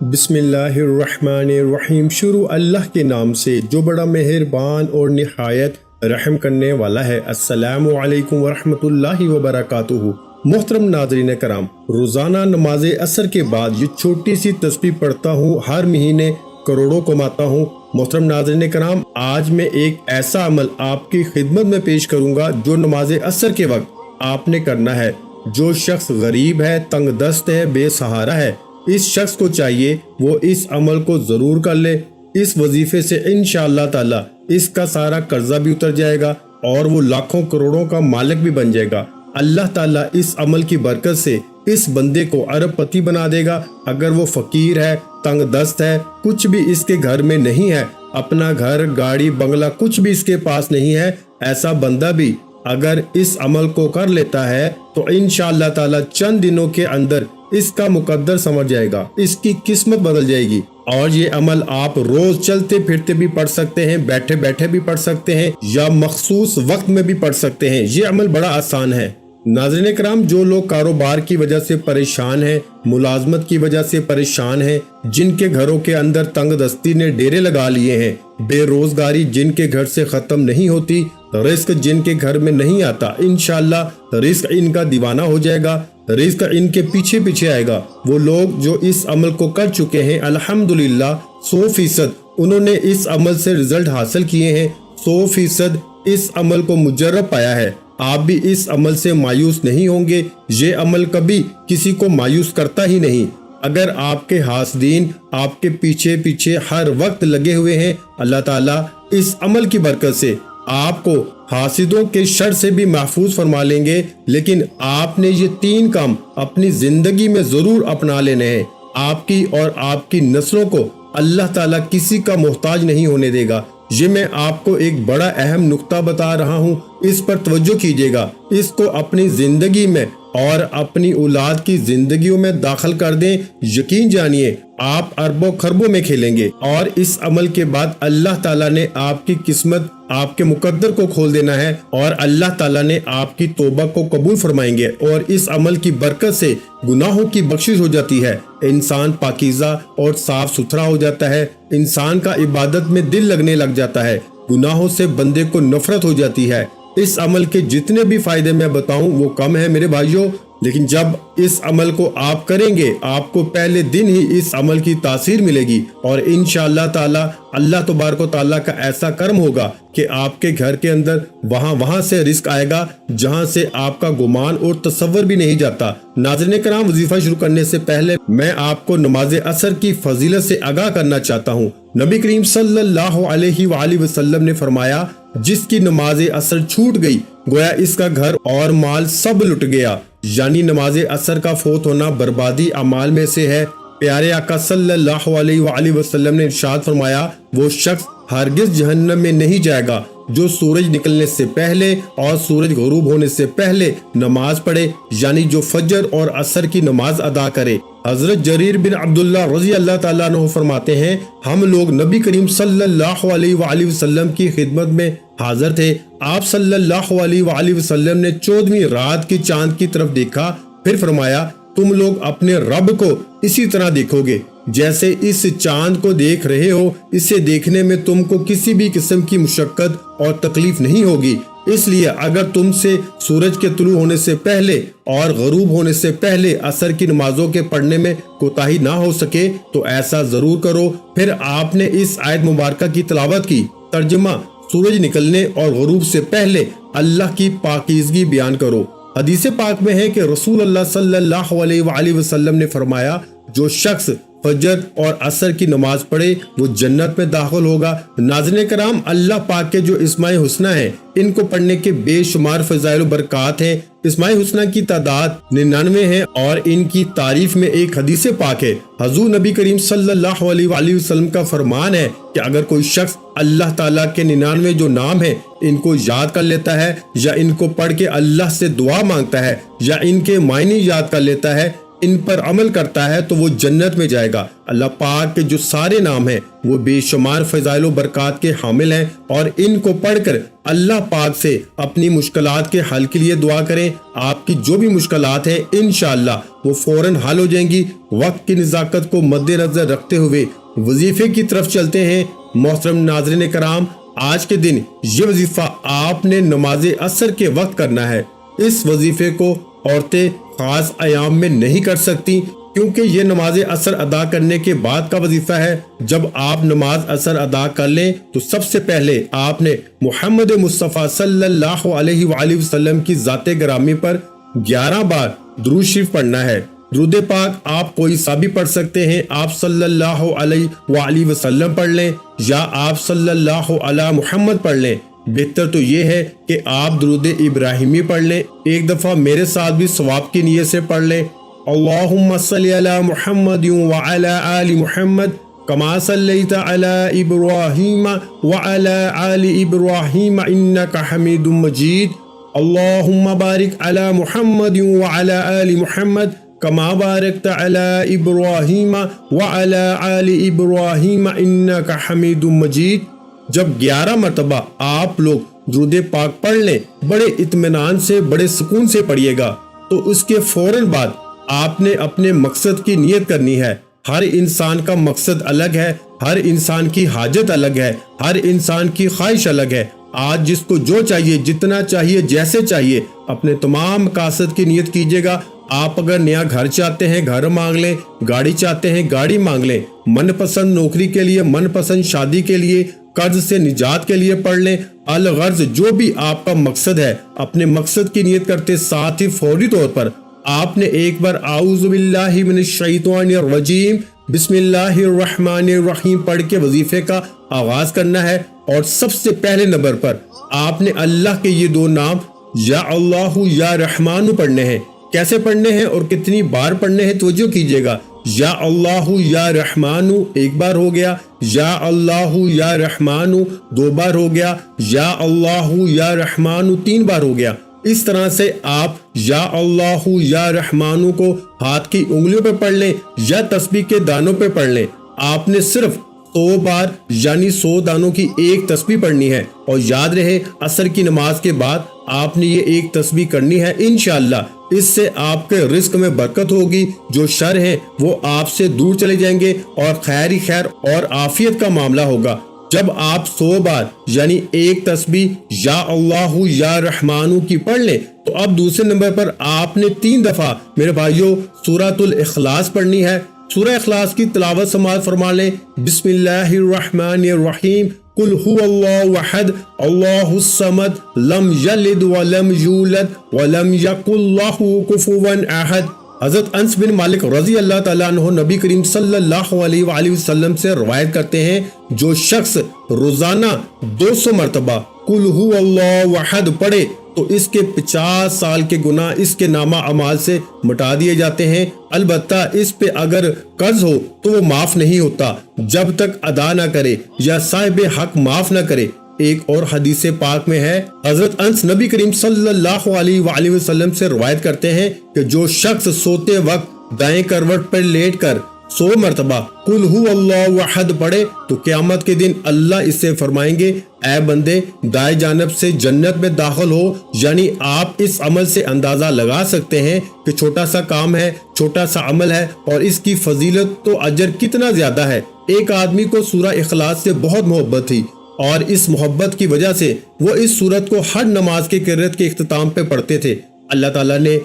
بسم اللہ الرحمن الرحیم۔ شروع اللہ کے نام سے جو بڑا مہربان اور نہایت رحم کرنے والا ہے۔ السلام علیکم ورحمۃ اللہ وبرکاتہ۔ محترم ناظرین کرام، روزانہ نماز عصر کے بعد یہ چھوٹی سی تسبیح پڑھتا ہوں، ہر مہینے کروڑوں کماتا ہوں۔ محترم ناظرین کرام، آج میں ایک ایسا عمل آپ کی خدمت میں پیش کروں گا جو نماز عصر کے وقت آپ نے کرنا ہے۔ جو شخص غریب ہے، تنگ دست ہے، بے سہارا ہے، اس شخص کو چاہیے وہ اس عمل کو ضرور کر لے۔ اس وظیفے سے انشاءاللہ تعالی اس کا سارا قرضہ بھی اتر جائے گا اور وہ لاکھوں کروڑوں کا مالک بھی بن جائے گا۔ اللہ تعالیٰ اس عمل کی برکت سے اس بندے کو ارب پتی بنا دے گا۔ اگر وہ فقیر ہے، تنگ دست ہے، کچھ بھی اس کے گھر میں نہیں ہے، اپنا گھر، گاڑی، بنگلہ کچھ بھی اس کے پاس نہیں ہے، ایسا بندہ بھی اگر اس عمل کو کر لیتا ہے تو انشاءاللہ تعالی چند دنوں کے اندر اس کا مقدر سمجھ جائے گا، اس کی قسمت بدل جائے گی۔ اور یہ عمل آپ روز چلتے پھرتے بھی پڑھ سکتے ہیں، بیٹھے بیٹھے بھی پڑھ سکتے ہیں، یا مخصوص وقت میں بھی پڑھ سکتے ہیں۔ یہ عمل بڑا آسان ہے۔ ناظرین کرام، جو لوگ کاروبار کی وجہ سے پریشان ہیں، ملازمت کی وجہ سے پریشان ہیں، جن کے گھروں کے اندر تنگ دستی نے ڈیرے لگا لیے ہیں، بے روزگاری جن کے گھر سے ختم نہیں ہوتی، رزق جن کے گھر میں نہیں آتا، انشاءاللہ رزق ان کا دیوانہ ہو جائے گا، رزق ان کے پیچھے پیچھے آئے گا۔ وہ لوگ جو اس عمل کو کر چکے ہیں، الحمدللہ 100% انہوں نے اس عمل سے رزلٹ حاصل کیے ہیں، 100% اس عمل کو مجرب پایا ہے۔ آپ بھی اس عمل سے مایوس نہیں ہوں گے۔ یہ عمل کبھی کسی کو مایوس کرتا ہی نہیں۔ اگر آپ کے حاسدین آپ کے پیچھے پیچھے ہر وقت لگے ہوئے ہیں، اللہ تعالیٰ اس عمل کی برکت سے آپ کو حاسدوں کے شر سے بھی محفوظ فرما لیں گے۔ لیکن آپ نے یہ 3 کام اپنی زندگی میں ضرور اپنا لینے ہیں۔ آپ کی اور آپ کی نسلوں کو اللہ تعالیٰ کسی کا محتاج نہیں ہونے دے گا۔ یہ میں آپ کو ایک بڑا اہم نقطہ بتا رہا ہوں، اس پر توجہ کیجیے گا۔ اس کو اپنی زندگی میں اور اپنی اولاد کی زندگیوں میں داخل کر دیں، یقین جانیے آپ اربوں خربوں میں کھیلیں گے۔ اور اس عمل کے بعد اللہ تعالیٰ نے آپ کی قسمت، آپ کے مقدر کو کھول دینا ہے، اور اللہ تعالیٰ نے آپ کی توبہ کو قبول فرمائیں گے، اور اس عمل کی برکت سے گناہوں کی بخشش ہو جاتی ہے۔ انسان پاکیزہ اور صاف ستھرا ہو جاتا ہے، انسان کا عبادت میں دل لگنے لگ جاتا ہے، گناہوں سے بندے کو نفرت ہو جاتی ہے۔ اس عمل کے جتنے بھی فائدے میں بتاؤں وہ کم ہے میرے بھائیوں، لیکن جب اس عمل کو آپ کریں گے، آپ کو پہلے دن ہی اس عمل کی تاثیر ملے گی، اور انشاءاللہ تعالی اللہ تبارک و تعالیٰ کا ایسا کرم ہوگا کہ آپ کے گھر کے اندر وہاں سے رزق آئے گا جہاں سے آپ کا گمان اور تصور بھی نہیں جاتا۔ ناظرین کرام، وظیفہ شروع کرنے سے پہلے میں آپ کو نماز عصر کی فضیلت سے آگاہ کرنا چاہتا ہوں۔ نبی کریم صلی اللہ علیہ وآلہ وسلم نے فرمایا، جس کی نماز عصر چھوٹ گئی گویا اس کا گھر اور مال سب لٹ گیا۔ یعنی نماز عصر کا فوت ہونا بربادی اعمال میں سے ہے۔ پیارے آقا صلی اللہ علیہ وآلہ وسلم نے ارشاد فرمایا، وہ شخص ہرگز جہنم میں نہیں جائے گا جو سورج نکلنے سے پہلے اور سورج غروب ہونے سے پہلے نماز پڑھے، یعنی جو فجر اور عصر کی نماز ادا کرے۔ حضرت جریر بن عبداللہ رضی اللہ تعالیٰ عنہ فرماتے ہیں، ہم لوگ نبی کریم صلی اللہ علیہ وآلہ وسلم کی خدمت میں حاضر تھے۔ آپ صلی اللہ علیہ وآلہ وسلم نے 14ویں رات کی چاند کی طرف دیکھا، پھر فرمایا، تم لوگ اپنے رب کو اسی طرح دیکھو گے جیسے اس چاند کو دیکھ رہے ہو۔ اسے دیکھنے میں تم کو کسی بھی قسم کی مشقت اور تکلیف نہیں ہوگی۔ اس لیے اگر تم سے سورج کے طلوع ہونے سے پہلے اور غروب ہونے سے پہلے عصر کی نمازوں کے پڑھنے میں کوتاہی نہ ہو سکے تو ایسا ضرور کرو۔ پھر آپ نے اس آیت مبارکہ کی تلاوت کی۔ ترجمہ، سورج نکلنے اور غروب سے پہلے اللہ کی پاکیزگی بیان کرو۔ حدیث پاک میں ہے کہ رسول اللہ صلی اللہ علیہ وآلہ وسلم نے فرمایا، جو شخص فجر اور عصر کی نماز پڑھے وہ جنت میں داخل ہوگا۔ ناظرین کرام، اللہ پاک کے جو اسماء حسنہ ہیں، ان کو پڑھنے کے بے شمار فضائل و برکات ہیں۔ اسماء حسنہ کی تعداد 99 ہے، اور ان کی تعریف میں ایک حدیث پاک ہے۔ حضور نبی کریم صلی اللہ علیہ وآلہ وسلم کا فرمان ہے کہ اگر کوئی شخص اللہ تعالیٰ کے 99 جو نام ہیں ان کو یاد کر لیتا ہے، یا ان کو پڑھ کے اللہ سے دعا مانگتا ہے، یا ان کے معنی یاد کر لیتا ہے، ان پر عمل کرتا ہے تو وہ جنت میں جائے گا۔ اللہ پاک کے جو سارے نام ہیں وہ بے شمار فضائل و برکات کے حامل ہیں، اور ان کو پڑھ کر اللہ پاک سے اپنی مشکلات کے حل کے لیے دعا کریں۔ آپ کی جو بھی مشکلات ہیں انشاءاللہ وہ فوراً حل ہو جائیں گی۔ وقت کی نزاکت کو مد نظر رکھتے ہوئے وظیفے کی طرف چلتے ہیں۔ محترم ناظرین کرام، آج کے دن یہ وظیفہ آپ نے نماز عصر کے وقت کرنا ہے۔ اس وظیفے کو عورتیں خاص ایام میں نہیں کر سکتی، کیونکہ یہ نماز عصر ادا کرنے کے بعد کا وظیفہ ہے۔ جب آپ نماز عصر ادا کر لیں تو سب سے پہلے آپ نے محمد مصطفیٰ صلی اللہ علیہ وآلہ وسلم کی ذات گرامی پر 11 بار درود شریف پڑھنا ہے۔ درود پاک آپ کوئی سا بھی پڑھ سکتے ہیں۔ آپ صلی اللہ علیہ وآلہ وسلم پڑھ لیں یا آپ صلی اللہ علی محمد پڑھ لیں۔ بہتر تو یہ ہے کہ آپ درود ابراہیمی پڑھ لیں۔ ایک دفعہ میرے ساتھ بھی ثواب کی نیت سے پڑھ لیں۔ اللہم صلی علی محمد وعلی آل محمد کما صلیت علی ابراہیم وعلی آل ابراہیم انک حمید مجید۔ اللہم بارک علی محمد وعلی آل محمد کما بارکت علی ابراہیم وعلی آل ابراہیم انک حمید مجید۔ جب 11 مرتبہ آپ لوگ درود پاک پڑھ لیں، بڑے اطمینان سے، بڑے سکون سے پڑھیے گا، تو اس کے فوراً بعد آپ نے اپنے مقصد کی نیت کرنی ہے۔ ہر انسان کا مقصد الگ ہے، ہر انسان کی حاجت الگ ہے، ہر انسان کی خواہش الگ ہے۔ آج جس کو جو چاہیے، جتنا چاہیے، جیسے چاہیے، اپنے تمام مقاصد کی نیت کیجیے گا۔ آپ اگر نیا گھر چاہتے ہیں گھر مانگ لیں، گاڑی چاہتے ہیں گاڑی مانگ لیں، من پسند نوکری کے لیے، من پسند شادی کے لیے، قرض سے نجات کے لیے پڑھ لیں۔ الغرض جو بھی آپ کا مقصد ہے، اپنے مقصد کی نیت کرتے ساتھ ہی فوری طور پر آپ نے ایک بار اعوذ باللہ من الشیطان الرجیم بسم اللہ الرحمن الرحیم پڑھ کے وظیفے کا آغاز کرنا ہے، اور سب سے پہلے نمبر پر آپ نے اللہ کے یہ 2 نام یا اللہ یا رحمان پڑھنے ہیں۔ کیسے پڑھنے ہیں اور کتنی بار پڑھنے ہیں توجہ کیجیے گا۔ یا اللہ یا رحمان ایک بار ہو گیا، یا اللہ یا رحمان 2 بار ہو گیا، یا اللہ یا رحمان 3 بار ہو گیا۔ اس طرح سے آپ یا اللہ یا رحمان کو ہاتھ کی انگلیوں پہ پڑھ لیں یا تسبیح کے دانوں پہ پڑھ لیں۔ آپ نے صرف 100 بار یعنی 100 دانوں کی ایک تسبیح پڑھنی ہے، اور یاد رہے عصر کی نماز کے بعد آپ نے یہ ایک تسبیح کرنی ہے۔ انشاءاللہ اس سے آپ کے رزق میں برکت ہوگی، جو شر ہیں وہ آپ سے دور چلے جائیں گے، اور خیر ہی خیر اور عافیت کا معاملہ ہوگا۔ جب آپ 100 بار یعنی ایک تسبیح یا اللہ یا رحمانو کی پڑھ لیں، تو اب دوسرے نمبر پر آپ نے 3 دفعہ میرے بھائیوں سورۃ الاخلاص پڑھنی ہے۔ سورہ اخلاص کی تلاوت سماعت فرما لیں۔ بسم اللہ الرحمن الرحیم قل هو اللہ احد اللہ الصمد لم یلد ولم یولد ولم یکن لہ کفوا احد۔ حضرت انس بن مالک رضی اللہ تعالیٰ عنہ نبی کریم صلی اللہ علیہ وآلہ وسلم سے روایت کرتے ہیں، جو شخص روزانہ 200 مرتبہ قل هو اللہ احد پڑھے تو اس کے 50 سال کے گناہ اس کے نامہ اعمال سے مٹا دیے جاتے ہیں۔ البتہ اس پہ اگر قرض ہو تو وہ معاف نہیں ہوتا جب تک ادا نہ کرے یا صاحب حق معاف نہ کرے۔ ایک اور حدیث پاک میں ہے، حضرت انس نبی کریم صلی اللہ علیہ وآلہ وسلم سے روایت کرتے ہیں کہ جو شخص سوتے وقت دائیں کروٹ پر لیٹ کر 100 مرتبہ قل هو اللہ احد پڑھے تو قیامت کے دن اللہ اس سے فرمائیں گے، اے بندے دائیں جانب سے جنت میں داخل ہو۔ یعنی آپ اس عمل سے اندازہ لگا سکتے ہیں کہ چھوٹا سا کام ہے، چھوٹا سا عمل ہے، اور اس کی فضیلت تو اجر کتنا زیادہ ہے۔ ایک آدمی کو سورہ اخلاص سے بہت محبت تھی، اور اس محبت کی وجہ سے وہ اس سورت کو ہر نماز کے قرات کے اختتام پہ پڑھتے تھے۔ اللہ تعالیٰ نے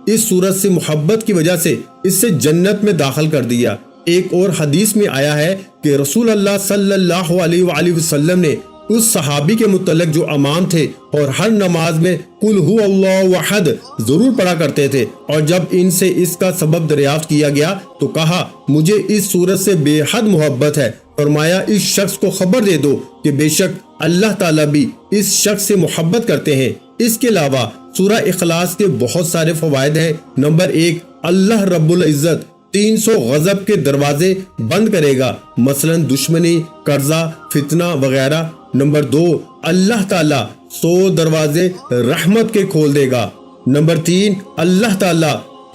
اس سورت سے محبت کی وجہ سے اس سے جنت میں داخل کر دیا۔ ایک اور حدیث میں آیا ہے کہ رسول اللہ صلی اللہ علیہ وآلہ وسلم نے اس صحابی کے متعلق جو امام تھے اور ہر نماز میں قل هو اللہ احد ضرور پڑھا کرتے تھے، اور جب ان سے اس کا سبب دریافت کیا گیا تو کہا مجھے اس سورت سے بے حد محبت ہے۔ فرمایا اس شخص کو خبر دے دو کہ بے شک اللہ تعالیٰ بھی اس شخص سے محبت کرتے ہیں۔ اس کے علاوہ سورہ اخلاص کے بہت سارے فوائد ہیں۔ نمبر 1، اللہ رب العزت 300 غضب کے دروازے بند کرے گا، مثلا دشمنی، قرضہ، فتنہ وغیرہ۔ نمبر 2، اللہ تعالیٰ 100 دروازے رحمت کے کھول دے گا۔ نمبر 3، اللہ تعالیٰ